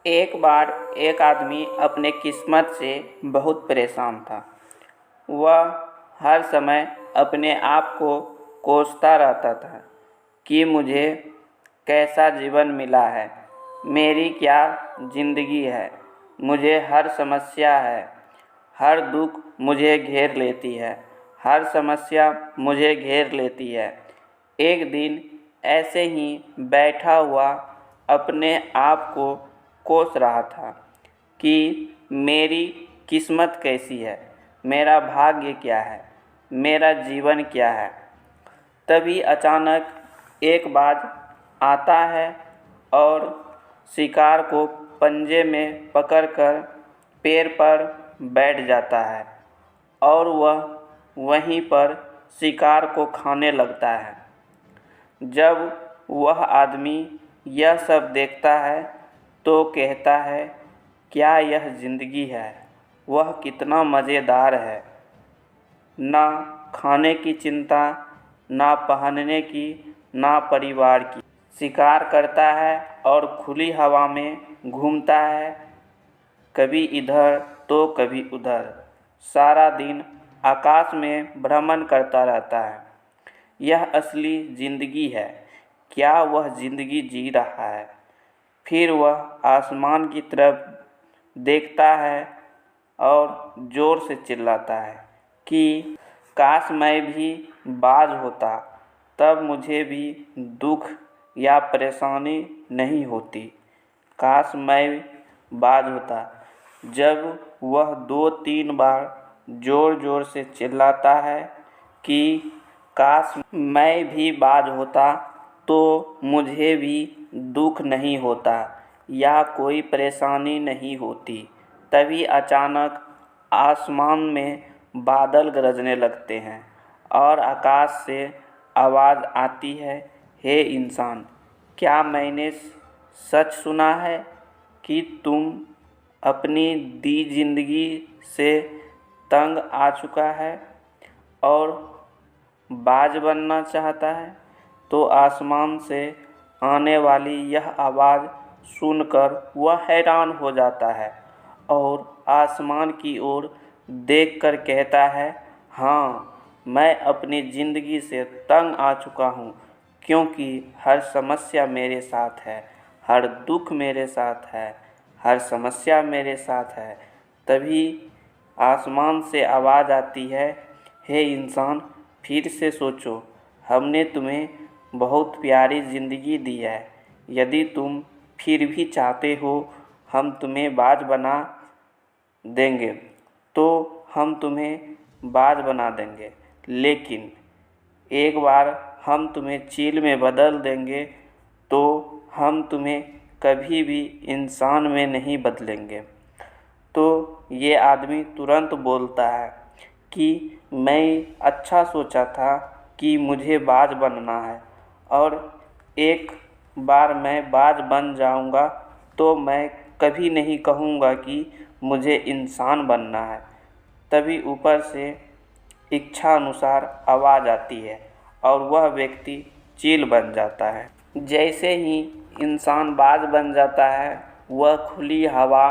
एक बार एक आदमी अपने किस्मत से बहुत परेशान था। वह हर समय अपने आप को कोसता रहता था कि मुझे कैसा जीवन मिला है, मेरी क्या ज़िंदगी है, मुझे हर समस्या है, हर दुख मुझे घेर लेती है, हर समस्या मुझे घेर लेती है। एक दिन ऐसे ही बैठा हुआ अपने आप को कोस रहा था कि मेरी किस्मत कैसी है, मेरा भाग्य क्या है, मेरा जीवन क्या है। तभी अचानक एक बाज आता है और शिकार को पंजे में पकड़कर पेड़ पर बैठ जाता है और वह वहीं पर शिकार को खाने लगता है। जब वह आदमी यह सब देखता है तो कहता है, क्या यह ज़िंदगी है, वह कितना मज़ेदार है। ना खाने की चिंता, ना पहनने की, ना परिवार की। शिकार करता है और खुली हवा में घूमता है, कभी इधर तो कभी उधर। सारा दिन आकाश में भ्रमण करता रहता है। यह असली ज़िंदगी है। क्या वह ज़िंदगी जी रहा है? फिर वह आसमान की तरफ देखता है और ज़ोर से चिल्लाता है कि काश मैं भी बाज होता, तब मुझे भी दुख या परेशानी नहीं होती। काश मैं बाज होता। जब वह 2-3 बार ज़ोर-ज़ोर से चिल्लाता है कि काश मैं भी बाज होता तो मुझे भी दुख नहीं होता या कोई परेशानी नहीं होती, तभी अचानक आसमान में बादल गरजने लगते हैं और आकाश से आवाज़ आती है, हे इंसान, क्या मैंने सच सुना है कि तुम अपनी दी जिंदगी से तंग आ चुका है और बाज बनना चाहता है? तो आसमान से आने वाली यह आवाज़ सुनकर वह हैरान हो जाता है और आसमान की ओर देखकर कहता है, हाँ, मैं अपनी ज़िंदगी से तंग आ चुका हूँ, क्योंकि हर समस्या मेरे साथ है, हर दुख मेरे साथ है, हर समस्या मेरे साथ है। तभी आसमान से आवाज़ आती है, हे इंसान, फिर से सोचो, हमने तुम्हें बहुत प्यारी ज़िंदगी दी है। यदि तुम फिर भी चाहते हो हम तुम्हें बाज बना देंगे तो हम तुम्हें बाज बना देंगे, लेकिन एक बार हम तुम्हें चील में बदल देंगे तो हम तुम्हें कभी भी इंसान में नहीं बदलेंगे। तो ये आदमी तुरंत बोलता है कि मैं अच्छा सोचा था कि मुझे बाज बनना है और एक बार मैं बाज बन जाऊंगा तो मैं कभी नहीं कहूँगा कि मुझे इंसान बनना है। तभी ऊपर से इच्छा अनुसार आवाज़ आती है और वह व्यक्ति चील बन जाता है। जैसे ही इंसान बाज बन जाता है, वह खुली हवा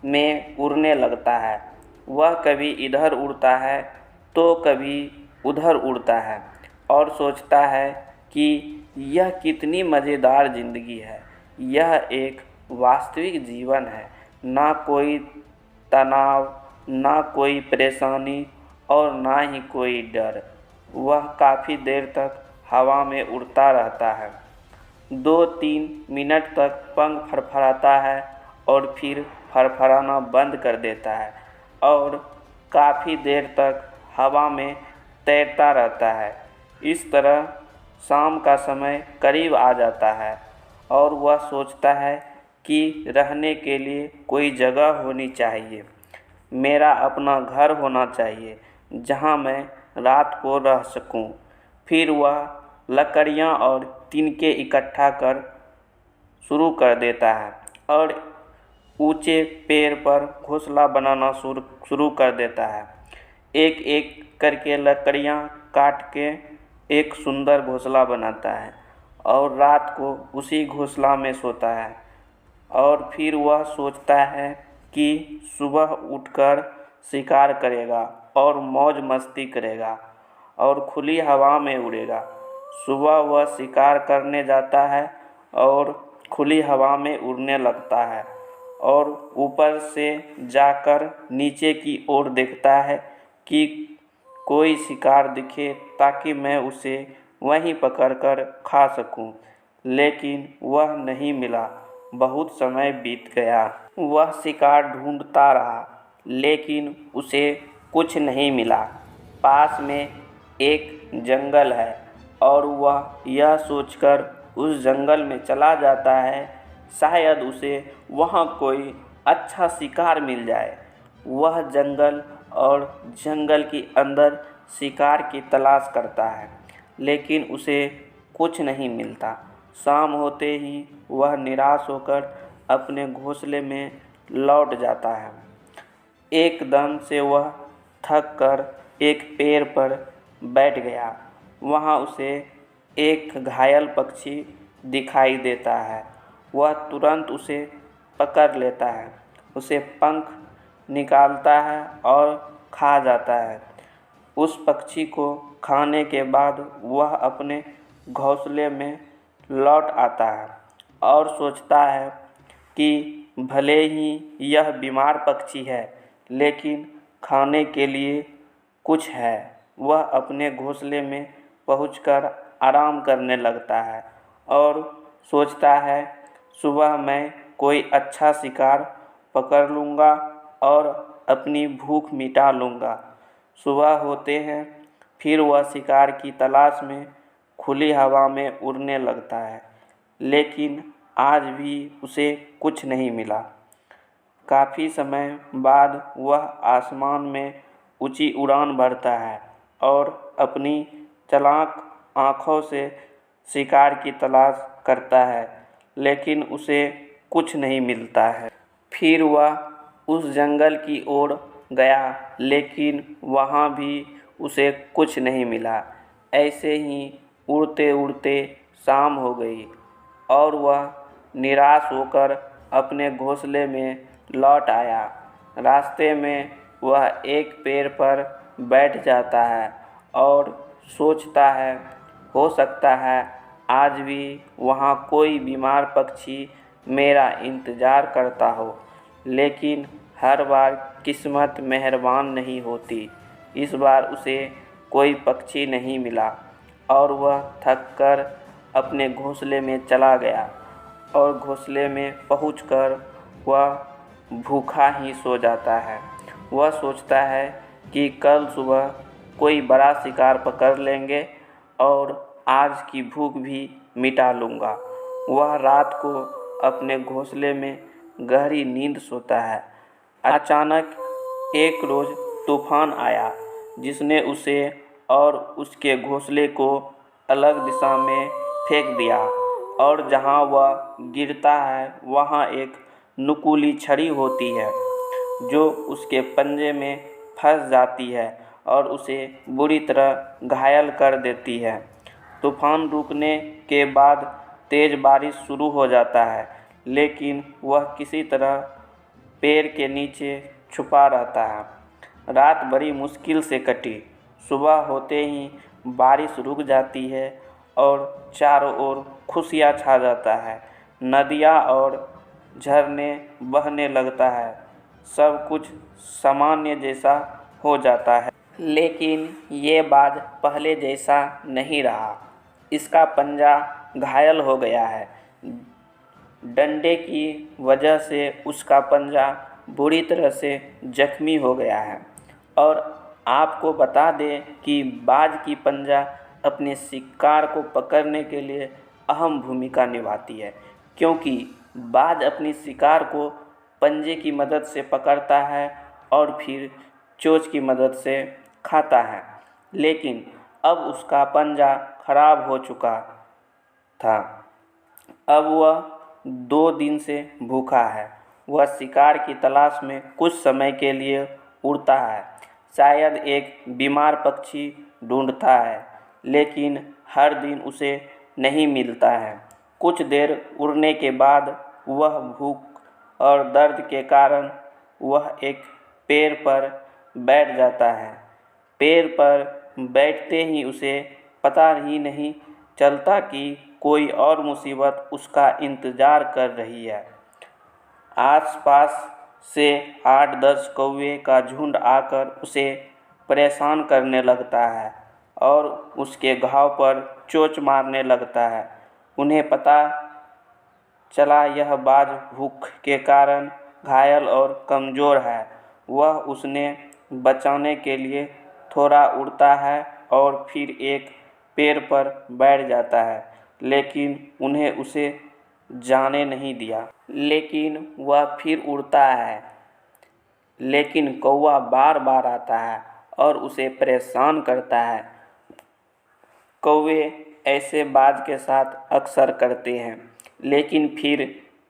में उड़ने लगता है। वह कभी इधर उड़ता है तो कभी उधर उड़ता है और सोचता है कि यह कितनी मज़ेदार ज़िंदगी है। यह एक वास्तविक जीवन है, ना कोई तनाव, ना कोई परेशानी और ना ही कोई डर। वह काफ़ी देर तक हवा में उड़ता रहता है। 2-3 मिनट तक पंख फड़फड़ाता है और फिर फड़फड़ाना बंद कर देता है और काफ़ी देर तक हवा में तैरता रहता है। इस तरह शाम का समय करीब आ जाता है और वह सोचता है कि रहने के लिए कोई जगह होनी चाहिए, मेरा अपना घर होना चाहिए जहां मैं रात को रह सकूं। फिर वह लकड़ियां और तिनके इकट्ठा कर शुरू कर देता है और ऊंचे पेड़ पर घोंसला बनाना शुरू कर देता है। एक एक करके लकड़ियां काट के एक सुंदर घोंसला बनाता है और रात को उसी घोंसला में सोता है और फिर वह सोचता है कि सुबह उठकर शिकार करेगा और मौज मस्ती करेगा और खुली हवा में उड़ेगा। सुबह वह शिकार करने जाता है और खुली हवा में उड़ने लगता है और ऊपर से जाकर नीचे की ओर देखता है कि कोई शिकार दिखे ताकि मैं उसे वहीं पकड़कर खा सकूं, लेकिन वह नहीं मिला। बहुत समय बीत गया। वह शिकार ढूंढता रहा, लेकिन उसे कुछ नहीं मिला। पास में एक जंगल है और वह यह सोचकर उस जंगल में चला जाता है, शायद उसे वहाँ कोई अच्छा शिकार मिल जाए। वह जंगल और जंगल के अंदर शिकार की तलाश करता है, लेकिन उसे कुछ नहीं मिलता। शाम होते ही वह निराश होकर अपने घोंसले में लौट जाता है। एकदम से वह थक कर एक पेड़ पर बैठ गया। वहाँ उसे एक घायल पक्षी दिखाई देता है। वह तुरंत उसे पकड़ लेता है, उसे पंख निकालता है और खा जाता है। उस पक्षी को खाने के बाद वह अपने घोंसले में लौट आता है और सोचता है कि भले ही यह बीमार पक्षी है, लेकिन खाने के लिए कुछ है। वह अपने घोंसले में पहुंचकर आराम करने लगता है और सोचता है, सुबह मैं कोई अच्छा शिकार पकड़ लूँगा और अपनी भूख मिटा लूँगा। सुबह होते हैं फिर वह शिकार की तलाश में खुली हवा में उड़ने लगता है, लेकिन आज भी उसे कुछ नहीं मिला। काफ़ी समय बाद वह आसमान में ऊंची उड़ान भरता है और अपनी चालाक आँखों से शिकार की तलाश करता है, लेकिन उसे कुछ नहीं मिलता है। फिर वह उस जंगल की ओर गया, लेकिन वहाँ भी उसे कुछ नहीं मिला। ऐसे ही उड़ते उड़ते शाम हो गई और वह निराश होकर अपने घोंसले में लौट आया। रास्ते में वह एक पेड़ पर बैठ जाता है और सोचता है, हो सकता है आज भी वहाँ कोई बीमार पक्षी मेरा इंतज़ार करता हो। लेकिन हर बार किस्मत मेहरबान नहीं होती। इस बार उसे कोई पक्षी नहीं मिला और वह थक कर अपने घोंसले में चला गया और घोंसले में पहुंचकर वह भूखा ही सो जाता है। वह सोचता है कि कल सुबह कोई बड़ा शिकार पकड़ लेंगे और आज की भूख भी मिटा लूँगा। वह रात को अपने घोंसले में गहरी नींद सोता है। अचानक एक रोज़ तूफान आया, जिसने उसे और उसके घोंसले को अलग दिशा में फेंक दिया और जहाँ वह गिरता है वहाँ एक नुकीली छड़ी होती है, जो उसके पंजे में फंस जाती है और उसे बुरी तरह घायल कर देती है। तूफान रुकने के बाद तेज़ बारिश शुरू हो जाता है, लेकिन वह किसी तरह पेड़ के नीचे छुपा रहता है। रात बड़ी मुश्किल से कटी। सुबह होते ही बारिश रुक जाती है और चारों ओर खुशियाँ छा जाता है। नदियाँ और झरने बहने लगता है। सब कुछ सामान्य जैसा हो जाता है, लेकिन ये बाज पहले जैसा नहीं रहा। इसका पंजा घायल हो गया है। डंडे की वजह से उसका पंजा बुरी तरह से जख्मी हो गया है। और आपको बता दें कि बाज की पंजा अपने शिकार को पकड़ने के लिए अहम भूमिका निभाती है, क्योंकि बाज अपनी शिकार को पंजे की मदद से पकड़ता है और फिर चोंच की मदद से खाता है। लेकिन अब उसका पंजा खराब हो चुका था। अब वह 2 दिन से भूखा है। वह शिकार की तलाश में कुछ समय के लिए उड़ता है, शायद एक बीमार पक्षी ढूंढता है, लेकिन हर दिन उसे नहीं मिलता है। कुछ देर उड़ने के बाद वह भूख और दर्द के कारण वह एक पेड़ पर बैठ जाता है। पेड़ पर बैठते ही उसे पता ही नहीं चलता कि कोई और मुसीबत उसका इंतज़ार कर रही है। आसपास से 8-10 कौवे का झुंड आकर उसे परेशान करने लगता है और उसके घाव पर चोंच मारने लगता है। उन्हें पता चला यह बाज भूख के कारण घायल और कमज़ोर है। वह उसने बचाने के लिए थोड़ा उड़ता है और फिर एक पेड़ पर बैठ जाता है, लेकिन उन्हें उसे जाने नहीं दिया। लेकिन वह फिर उड़ता है, लेकिन कौवा बार बार आता है और उसे परेशान करता है। कौवे ऐसे बाज के साथ अक्सर करते हैं, लेकिन फिर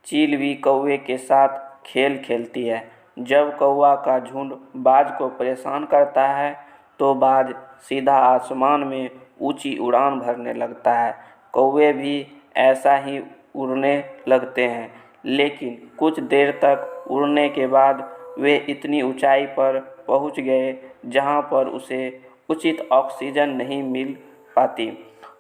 चील भी कौवे के साथ खेल खेलती है। जब कौवा का झुंड बाज को परेशान करता है तो बाज सीधा आसमान में ऊंची उड़ान भरने लगता है। कौवे भी ऐसा ही उड़ने लगते हैं, लेकिन कुछ देर तक उड़ने के बाद वे इतनी ऊंचाई पर पहुंच गए जहां पर उसे उचित ऑक्सीजन नहीं मिल पाती।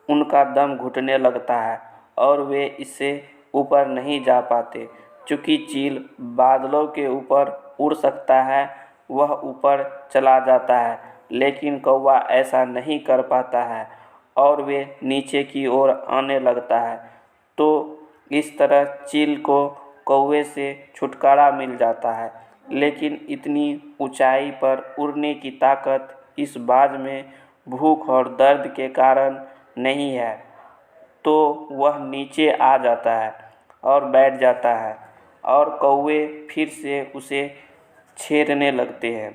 उनका दम घुटने लगता है और वे इससे ऊपर नहीं जा पाते। चूँकि चील बादलों के ऊपर उड़ सकता है, वह ऊपर चला जाता है, लेकिन कौवा ऐसा नहीं कर पाता है और वे नीचे की ओर आने लगता है। तो इस तरह चील को कौवे से छुटकारा मिल जाता है, लेकिन इतनी ऊंचाई पर उड़ने की ताकत इस बाज में भूख और दर्द के कारण नहीं है। तो वह नीचे आ जाता है और बैठ जाता है और कौवे फिर से उसे छेड़ने लगते हैं।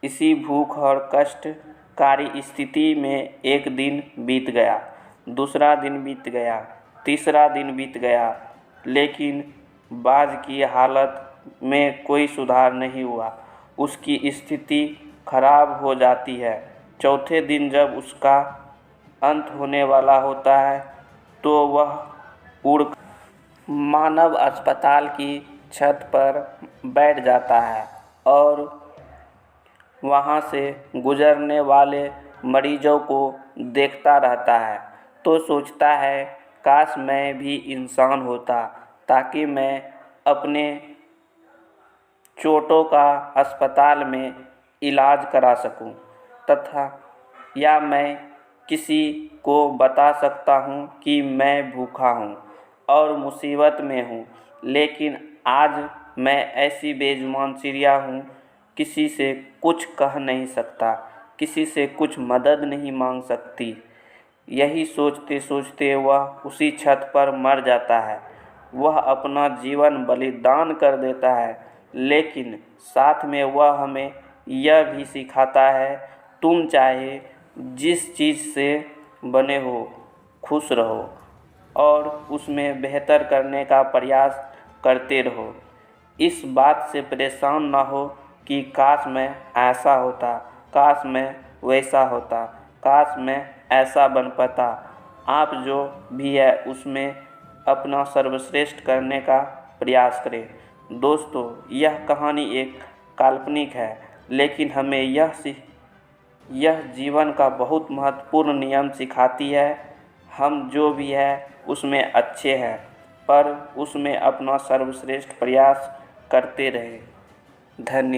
इसी भूख और कष्टकारी स्थिति में एक दिन बीत गया, दूसरा दिन बीत गया, तीसरा दिन बीत गया, लेकिन बाज की हालत में कोई सुधार नहीं हुआ। उसकी स्थिति खराब हो जाती है। चौथे दिन जब उसका अंत होने वाला होता है तो वह उड़ मानव अस्पताल की छत पर बैठ जाता है और वहाँ से गुजरने वाले मरीजों को देखता रहता है। तो सोचता है, काश मैं भी इंसान होता ताकि मैं अपने चोटों का अस्पताल में इलाज करा सकूं, तथा या मैं किसी को बता सकता हूं कि मैं भूखा हूं और मुसीबत में हूं। लेकिन आज मैं ऐसी बेजुबान चिड़िया हूं, किसी से कुछ कह नहीं सकता, किसी से कुछ मदद नहीं मांग सकती। यही सोचते सोचते वह उसी छत पर मर जाता है। वह अपना जीवन बलिदान कर देता है, लेकिन साथ में वह हमें यह भी सिखाता है, तुम चाहे जिस चीज़ से बने हो खुश रहो और उसमें बेहतर करने का प्रयास करते रहो। इस बात से परेशान ना हो कि काश मैं ऐसा होता, काश मैं वैसा होता, काश मैं ऐसा बन पाता। आप जो भी है उसमें अपना सर्वश्रेष्ठ करने का प्रयास करें। दोस्तों, यह कहानी एक काल्पनिक है, लेकिन हमें यह जीवन का बहुत महत्वपूर्ण नियम सिखाती है। हम जो भी है उसमें अच्छे हैं, पर उसमें अपना सर्वश्रेष्ठ प्रयास करते रहें। धन्यवाद।